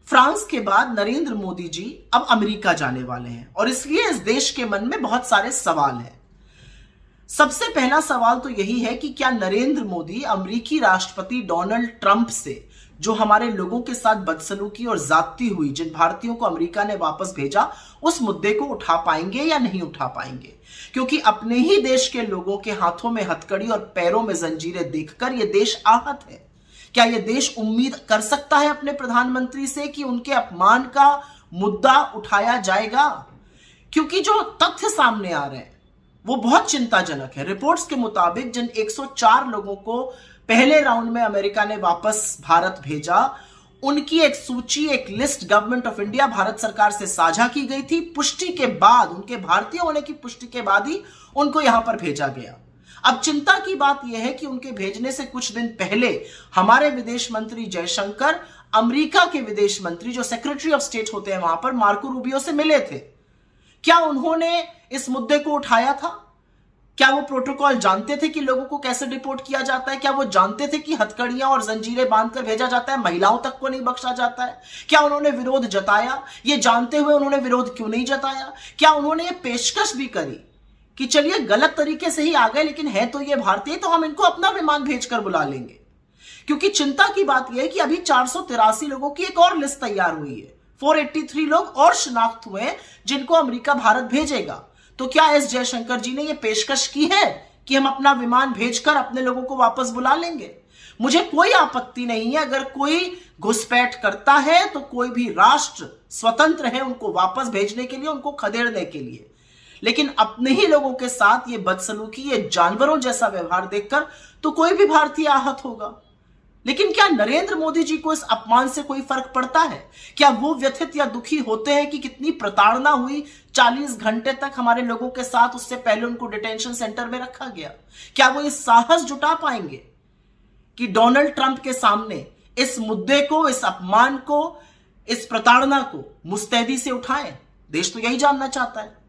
France के बाद नरेंद्र मोदी जी अब अमेरिका जाने वाले हैं और इसलिए इस देश के मन में बहुत सारे सवाल हैं। सबसे पहला सवाल तो यही है कि क्या नरेंद्र मोदी अमेरिकी राष्ट्रपति डोनाल्ड ट्रंप से जो हमारे लोगों के साथ बदसलूकी और ज्यादती हुई, जिन भारतीयों को अमेरिका ने वापस भेजा, उस मुद्दे को उठा पाएंगे या नहीं उठा पाएंगे? क्योंकि अपने ही देश के लोगों के हाथों में हथकड़ी और पैरों में जंजीरें देखकर यह देश आहत है। क्या यह देश उम्मीद कर सकता है अपने प्रधानमंत्री से कि उनके अपमान का मुद्दा उठाया जाएगा? क्योंकि जो तथ्य सामने आ रहे हैं वो बहुत चिंताजनक है। रिपोर्ट्स के मुताबिक जिन 104 लोगों को पहले राउंड में अमेरिका ने वापस भारत भेजा, उनकी एक सूची, एक list government of India, Bharat सरकार से साझा की गई थी। पुष्टि के बाद, उनके भारतीय होने की पुष्टि के बाद ही उनको यहां पर भेजा गया। अब चिंता की बात यह है कि उनके भेजने से कुछ दिन पहले हमारे विदेश मंत्री जयशंकर अमेरिका के विदेश मंत्री, जो सेक्रेटरी ऑफ स्टेट होते हैं वहां पर, मार्को रूबियो से मिले थे। क्या उन्होंने इस मुद्दे को उठाया था? क्या वो प्रोटोकॉल जानते थे कि लोगों को कैसे डिपोर्ट किया जाता है? क्या वो जानते थे कि हथकड़ियां और जंजीरें बांधकर भेजा जाता है, महिलाओं तक को नहीं बख्शा जाता है? क्या उन्होंने विरोध जताया? ये जानते हुए उन्होंने विरोध क्यों नहीं जताया? क्या उन्होंने ये पेशकश भी करी कि चलिए गलत तरीके से ही आ गए, लेकिन है तो ये भारतीय, तो हम इनको अपना विमान भेजकर बुला लेंगे? क्योंकि चिंता की बात यह है कि अभी 483 लोगों की एक और लिस्ट तैयार हुई है। 483 लोग और शिनाख्त हुए जिनको अमेरिका भारत भेजेगा। तो क्या एस जयशंकर जी ने यह पेशकश की है कि हम अपना विमान भेजकर अपने लोगों को वापस बुला लेंगे? मुझे कोई आपत्ति नहीं है, अगर कोई घुसपैठ करता है तो कोई भी राष्ट्र स्वतंत्र है उनको वापस भेजने के लिए, उनको खदेड़ने के लिए। लेकिन अपने ही लोगों के साथ ये बदसलूकी, ये जानवरों जैसा व्यवहार देखकर तो कोई भी भारतीय आहत होगा। लेकिन क्या नरेंद्र मोदी जी को इस अपमान से कोई फर्क पड़ता है? क्या वो व्यथित या दुखी होते हैं कि कितनी प्रताड़ना हुई, 40 घंटे तक हमारे लोगों के साथ, उससे पहले उनको डिटेंशन सेंटर में रखा गया? क्या वो इस साहस जुटा पाएंगे कि डोनाल्ड ट्रंप के सामने इस मुद्दे को, इस अपमान को, इस प्रताड़ना को मुस्तैदी से उठाएं? देश तो यही जानना चाहता है।